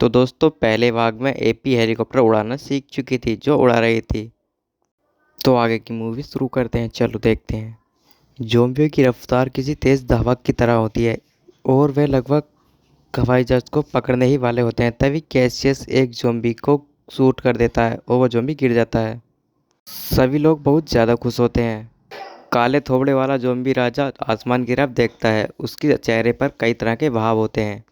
तो दोस्तों पहले भाग में एपी हेलीकॉप्टर उड़ाना सीख चुकी थी जो उड़ा रही थी। तो आगे की मूवी शुरू करते हैं, चलो देखते हैं। ज़ोंबियों की रफ्तार किसी तेज़ धावक की तरह होती है और वे लगभग हवाई जहाज को पकड़ने ही वाले होते हैं। तभी कैसियस एक ज़ोंबी को शूट कर देता है और वो ज़ोंबी गिर जाता है। सभी लोग बहुत ज़्यादा खुश होते हैं। काले थोबड़े वाला ज़ोंबी राजा आसमान की तरफ देखता है। उसके चेहरे पर कई तरह के भाव होते हैं।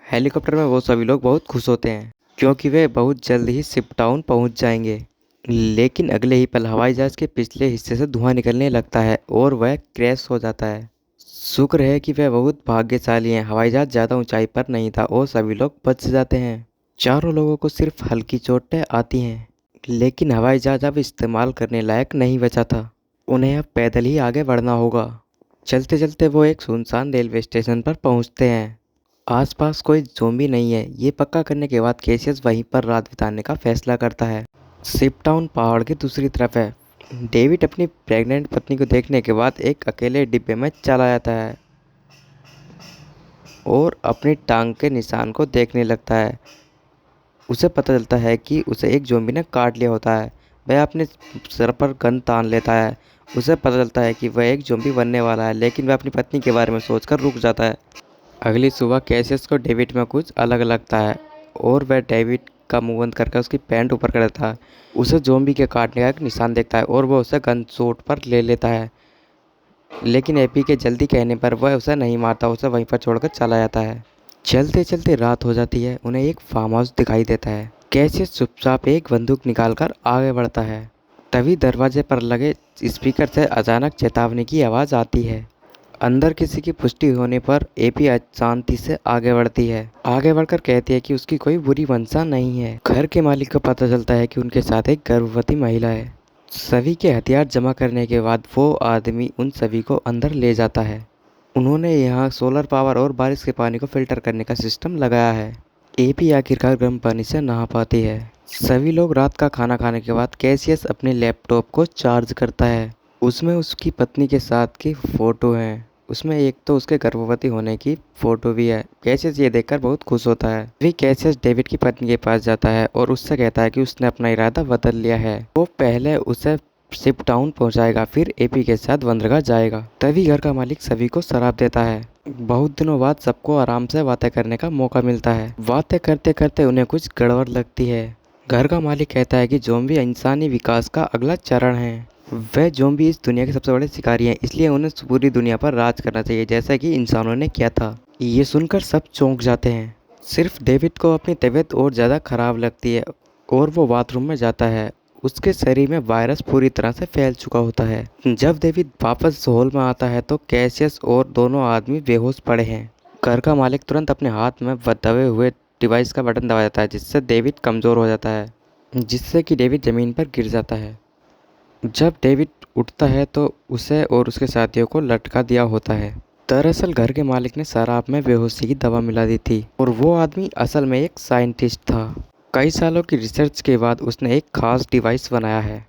हेलीकॉप्टर में वो सभी लोग बहुत खुश होते हैं क्योंकि वे बहुत जल्द ही शिप टाउन पहुंच जाएंगे। लेकिन अगले ही पल हवाई जहाज के पिछले हिस्से से धुआं निकलने लगता है और वह क्रैश हो जाता है। शुक्र है कि वह बहुत भाग्यशाली हैं। हवाई जहाज ज़्यादा ऊंचाई पर नहीं था और सभी लोग बच जाते हैं। चारों लोगों को सिर्फ हल्की चोटें आती हैं, लेकिन हवाई जहाज अब इस्तेमाल करने लायक नहीं बचा था। उन्हें अब पैदल ही आगे बढ़ना होगा। चलते चलते वो एक सुनसान रेलवे स्टेशन पर पहुंचते हैं। आसपास कोई ज़ोंबी नहीं है। ये पक्का करने के बाद केसियस वहीं पर रात बिताने का फैसला करता है। शिपटाउन पहाड़ की दूसरी तरफ है। डेविड अपनी प्रेग्नेंट पत्नी को देखने के बाद एक अकेले डिब्बे में चला जाता है और अपनी टांग के निशान को देखने लगता है। उसे पता चलता है कि उसे एक ज़ोंबी ने काट लिया होता है। वह अपने सर पर गन तान लेता है। उसे पता चलता है कि वह एक ज़ोंबी बनने वाला है, लेकिन वह अपनी पत्नी के बारे में सोचकर रुक जाता है। अगली सुबह कैसियस को डेविड में कुछ अलग लगता है और वह डेविड का मुंह बंद करके उसकी पैंट ऊपर कर देता है। उसे ज़ोंबी के काटने का एक निशान देखता है और वह उसे गन शूट पर ले लेता है, लेकिन एपी के जल्दी कहने पर वह उसे नहीं मारता, उसे वहीं पर छोड़कर चला जाता है। चलते चलते रात हो जाती है। उन्हें एक फार्म हाउस दिखाई देता है। कैसियस चुपचाप एक बंदूक निकालकर आगे बढ़ता है। तभी दरवाजे पर लगे स्पीकर से अचानक चेतावनी की आवाज़ आती है। अंदर किसी की पुष्टि होने पर एपी शांति से आगे बढ़ती है। आगे बढ़कर कहती है कि उसकी कोई बुरी मंशा नहीं है। घर के मालिक को पता चलता है कि उनके साथ एक गर्भवती महिला है। सभी के हथियार जमा करने के बाद वो आदमी उन सभी को अंदर ले जाता है। उन्होंने यहाँ सोलर पावर और बारिश के पानी को फिल्टर करने का सिस्टम लगाया है। एपी आखिरकार गर्म पानी से नहा पाती है। सभी लोग रात का खाना खाने के बाद कैसियस अपने लैपटॉप को चार्ज करता है। उसमें उसकी पत्नी के साथ की फ़ोटो है। उसमें एक तो उसके गर्भवती होने की फ़ोटो भी है। कैसियस ये देखकर बहुत खुश होता है। फिर कैसियस डेविड की पत्नी के पास जाता है और उससे कहता है कि उसने अपना इरादा बदल लिया है। वो पहले उसे शिप टाउन पहुँचाएगा, फिर एपी के साथ बंदरगाह जाएगा। तभी घर का मालिक सभी को शराब देता है। बहुत दिनों बाद सबको आराम से बातें करने का मौका मिलता है। बातें करते करते उन्हें कुछ गड़बड़ लगती है। घर का मालिक कहता है कि ज़ोंबी इंसानी विकास का अगला चरण है। वह ज़ोंबी इस दुनिया के सबसे बड़े शिकारी हैं, इसलिए उन्हें पूरी दुनिया पर राज करना चाहिए, जैसा कि इंसानों ने किया था। ये सुनकर सब चौंक जाते हैं। सिर्फ डेविड को अपनी तबीयत और ज़्यादा खराब लगती है और वो बाथरूम में जाता है। उसके शरीर में वायरस पूरी तरह से फैल चुका होता है। जब डेविड वापस हॉल में आता है तो कैसियस और दोनों आदमी बेहोश पड़े हैं। घर का मालिक तुरंत अपने हाथ में दबे हुए डिवाइस का बटन दबा देता है, जिससे डेविड कमज़ोर हो जाता है, जिससे कि डेविड ज़मीन पर गिर जाता है। जब डेविड उठता है तो उसे और उसके साथियों को लटका दिया होता है। दरअसल घर के मालिक ने शराब में बेहोशी की दवा मिला दी थी और वो आदमी असल में एक साइंटिस्ट था। कई सालों की रिसर्च के बाद उसने एक खास डिवाइस बनाया है।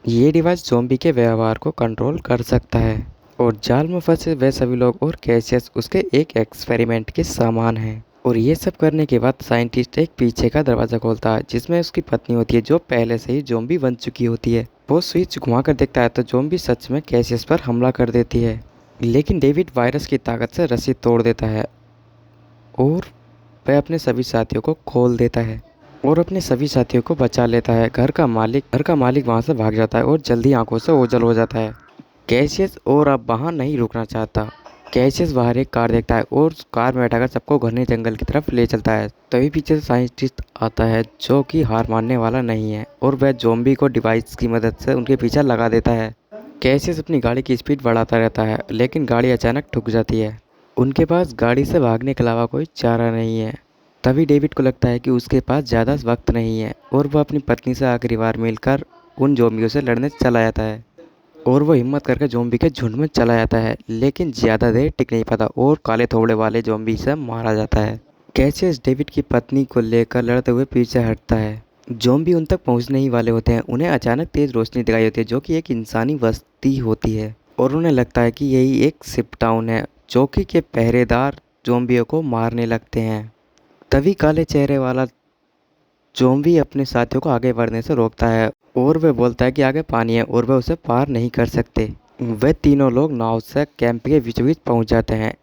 ये डिवाइस ज़ोंबी के व्यवहार को कंट्रोल कर सकता है और जाल में फंसे वे सभी लोग और कैसियस उसके एक एक्सपेरिमेंट के सामान हैं। और ये सब करने के बाद साइंटिस्ट एक पीछे का दरवाज़ा खोलता है, जिसमें उसकी पत्नी होती है जो पहले से ही ज़ोंबी बन चुकी होती है। वो स्विच घुमाकर देखता है तो ज़ोंबी सच में कैसियस पर हमला कर देती है, लेकिन डेविड वायरस की ताकत से रस्सी तोड़ देता है और वह अपने सभी साथियों को खोल देता है और अपने सभी साथियों को बचा लेता है। घर का मालिक वहाँ से भाग जाता है और जल्दी आंखों से ओझल हो जाता है। कैसियस और अब वहाँ नहीं रुकना चाहता। कैसियस बाहर एक कार देखता है और उस कार में बैठाकर सबको घने जंगल की तरफ ले चलता है। तभी पीछे से साइंटिस्ट आता है जो कि हार मानने वाला नहीं है और वह ज़ोंबी को डिवाइस की मदद से उनके पीछे लगा देता है। कैसियस अपनी गाड़ी की स्पीड बढ़ाता रहता है, लेकिन गाड़ी अचानक ठुक जाती है। उनके पास गाड़ी से भागने के अलावा कोई चारा नहीं है। तभी डेविड को लगता है कि उसके पास ज़्यादा वक्त नहीं है और वह अपनी पत्नी से आखिरी बार मिलकर उन ज़ोंबियों से लड़ने चला जाता है। और वो हिम्मत करके ज़ोंबी के झुंड में चला जाता है, लेकिन ज़्यादा देर टिक नहीं पाता और काले थोबड़े वाले ज़ोंबी से मारा जाता है। कैसियस डेविड की पत्नी को लेकर लड़ते हुए पीछे हटता है। ज़ोंबी उन तक पहुंचने ही वाले होते हैं। उन्हें अचानक तेज़ रोशनी दिखाई होती है जो कि एक इंसानी बस्ती होती है और उन्हें लगता है कि यही एक शिप टाउन है। चौकी के पहरेदार ज़ोंबियों को मारने लगते हैं। तभी काले चेहरे वाला ज़ॉम्बी अपने साथियों को आगे बढ़ने से रोकता है और वह बोलता है कि आगे पानी है और वह उसे पार नहीं कर सकते। वे तीनों लोग नाव से कैंप के बीचों बीच पहुंच जाते हैं।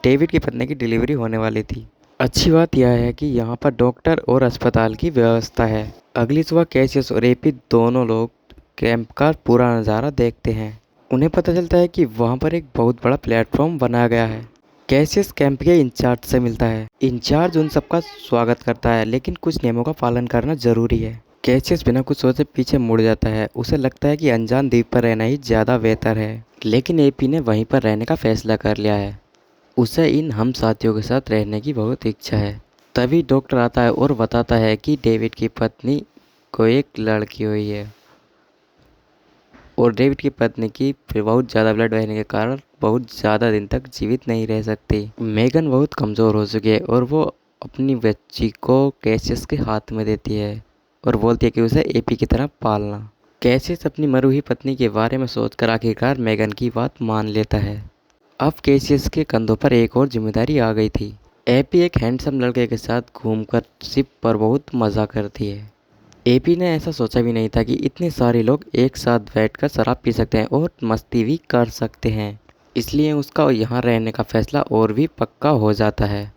डेविड की पत्नी की डिलीवरी होने वाली थी। अच्छी बात यह है कि यहाँ पर डॉक्टर और अस्पताल की व्यवस्था है। अगली सुबह कैसियस और एपी दोनों लोग कैंप का पूरा नज़ारा देखते हैं। उन्हें पता चलता है कि वहाँ पर एक बहुत बड़ा प्लेटफॉर्म बनाया गया है। कैसियस कैंप के इंचार्ज से मिलता है। इंचार्ज उन सबका स्वागत करता है, लेकिन कुछ नियमों का पालन करना जरूरी है। कैसियस बिना कुछ सोचे पीछे मुड़ जाता है। उसे लगता है कि अनजान द्वीप पर रहना ही ज़्यादा बेहतर है, लेकिन एपी ने वहीं पर रहने का फैसला कर लिया है। उसे इन हम साथियों के साथ रहने की बहुत इच्छा है। तभी डॉक्टर आता है और बताता है कि डेविड की पत्नी को एक लड़की हुई है और डेविड की पत्नी की फिर बहुत ज़्यादा ब्लड बहने के कारण बहुत ज़्यादा दिन तक जीवित नहीं रह सकती। मेगन बहुत कमज़ोर हो चुकी है और वो अपनी बच्ची को कैसियस के हाथ में देती है और बोलती है कि उसे एपी की तरह पालना। कैसियस अपनी मरी हुई पत्नी के बारे में सोचकर आखिरकार मेगन की बात मान लेता है। अब कैसियस के कंधों पर एक और जिम्मेदारी आ गई थी। एपी एक हैंडसम लड़के के साथ घूमकर शिप पर बहुत मज़ा करती है। एपी ने ऐसा सोचा भी नहीं था कि इतने सारे लोग एक साथ बैठकर शराब पी सकते हैं और मस्ती भी कर सकते हैं। इसलिए उसका यहाँ रहने का फैसला और भी पक्का हो जाता है।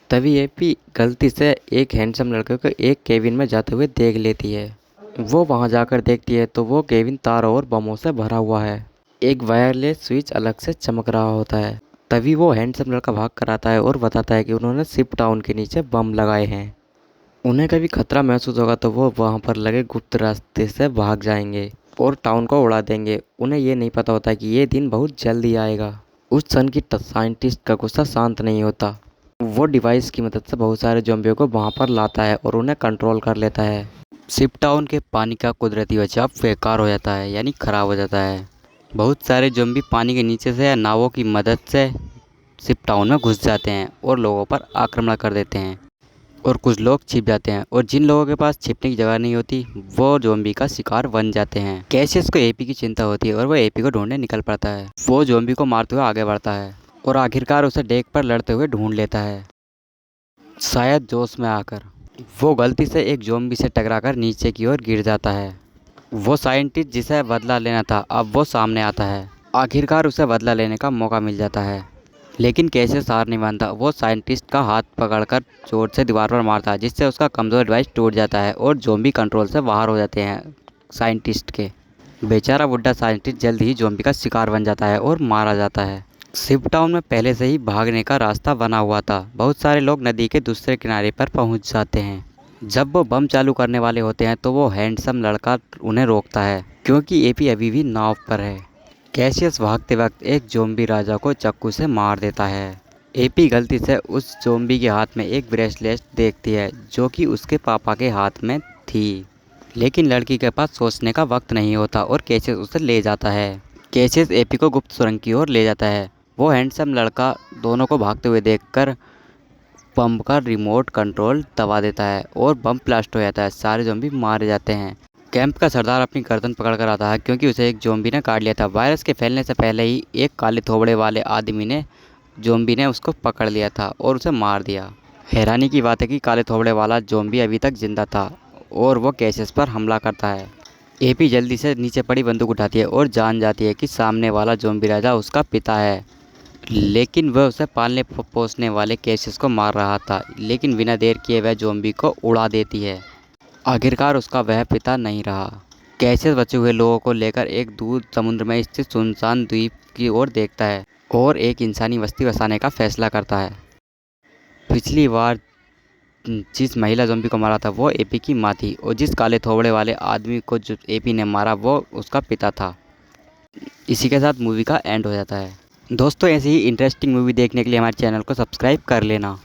तभी एपी गलती से एक हैंडसम लड़के को एक केबिन में जाते हुए देख लेती है। वो वहाँ जाकर देखती है तो वो केबिन तारों और बमों से भरा हुआ है। एक वायरलेस स्विच अलग से चमक रहा होता है। तभी वो हैंडसम लड़का भाग कर आता है और बताता है कि उन्होंने शिप टाउन के नीचे बम लगाए हैं। उन्हें कभी खतरा महसूस होगा तो वो वहाँ पर लगे गुप्त रास्ते से भाग जाएंगे और टाउन को उड़ा देंगे। उन्हें ये नहीं पता होता कि ये दिन बहुत जल्दी आएगा। उस सन की साइंटिस्ट का गुस्सा शांत नहीं होता। वो डिवाइस की मदद से बहुत सारे ज़ॉम्बियों को वहाँ पर लाता है और उन्हें कंट्रोल कर लेता है। शिप टाउन के पानी का कुदरती बचाव बेकार हो जाता है, यानी ख़राब हो जाता है। बहुत सारे ज़ॉम्बी पानी के नीचे से या नावों की मदद से शिप टाउन में घुस जाते हैं और लोगों पर आक्रमण कर देते हैं और कुछ लोग छिप जाते हैं और जिन लोगों के पास छिपने की जगह नहीं होती वो ज़ॉम्बी का शिकार बन जाते हैं। कैसियस को एपी की चिंता होती है और वो एपी को ढूंढने निकल पड़ता है। वो ज़ॉम्बी को मारते हुए आगे बढ़ता है और आखिरकार उसे डेक पर लड़ते हुए ढूंढ लेता है। शायद जोश में आकर वो गलती से एक ज़ॉम्बी से टकराकर नीचे की ओर गिर जाता है। वो साइंटिस्ट जिसे बदला लेना था अब वो सामने आता है। आखिरकार उसे बदला लेने का मौका मिल जाता है, लेकिन कैसियस हार नहीं मानता। वो साइंटिस्ट का हाथ पकड़कर जोर से दीवार पर मारता है, जिससे उसका कमज़ोर डिवाइस टूट जाता है और ज़ॉम्बी कंट्रोल से बाहर हो जाते हैं साइंटिस्ट के। बेचारा बुड्ढा साइंटिस्ट जल्द ही ज़ॉम्बी का शिकार बन जाता है और मारा जाता है। शिप टाउन में पहले से ही भागने का रास्ता बना हुआ था। बहुत सारे लोग नदी के दूसरे किनारे पर पहुंच जाते हैं। जब वो बम चालू करने वाले होते हैं तो वो हैंडसम लड़का उन्हें रोकता है, क्योंकि एपी अभी भी नाव पर है। कैसियस भागते वक्त एक ज़ॉम्बी राजा को चाकू से मार देता है। एपी गलती से उस ज़ॉम्बी के हाथ में एक ब्रेसलेट देखती है जो कि उसके पापा के हाथ में थी, लेकिन लड़की के पास सोचने का वक्त नहीं होता और कैसियस उसे ले जाता है। कैसियस एपी को गुप्त सुरंग की ओर ले जाता है। वो हैंडसम लड़का दोनों को भागते हुए देखकर बम का रिमोट कंट्रोल दबा देता है और बम ब्लास्ट हो जाता है। सारे ज़ॉम्बी मारे जाते हैं। कैंप का सरदार अपनी गर्दन पकड़ कर आता है, क्योंकि उसे एक ज़ॉम्बी ने काट लिया था। वायरस के फैलने से पहले ही एक काले थोबड़े वाले आदमी ज़ॉम्बी ने उसको पकड़ लिया था और उसे मार दिया। हैरानी की बात है कि काले थोबड़े वाला ज़ॉम्बी अभी तक जिंदा था और वो कैसियस पर हमला करता है। एपी जल्दी से नीचे पड़ी बंदूक उठाती है और जान जाती है कि सामने वाला ज़ॉम्बी राजा उसका पिता है, लेकिन वह उसे पालने पोसने वाले कैसियस को मार रहा था। लेकिन बिना देर किए वह ज़ॉम्बी को उड़ा देती है। आखिरकार उसका वह पिता नहीं रहा। कैसियस बचे हुए लोगों को लेकर एक दूर समुद्र में स्थित सुनसान द्वीप की ओर देखता है और एक इंसानी बस्ती बसाने का फैसला करता है। पिछली बार जिस महिला ज़ॉम्बी को मारा था वो एपी की माँ थी और जिस काले थोबड़े वाले आदमी को जो एपी ने मारा वो उसका पिता था। इसी के साथ मूवी का एंड हो जाता है। दोस्तों, ऐसी ही इंटरेस्टिंग मूवी देखने के लिए हमारे चैनल को सब्सक्राइब कर लेना।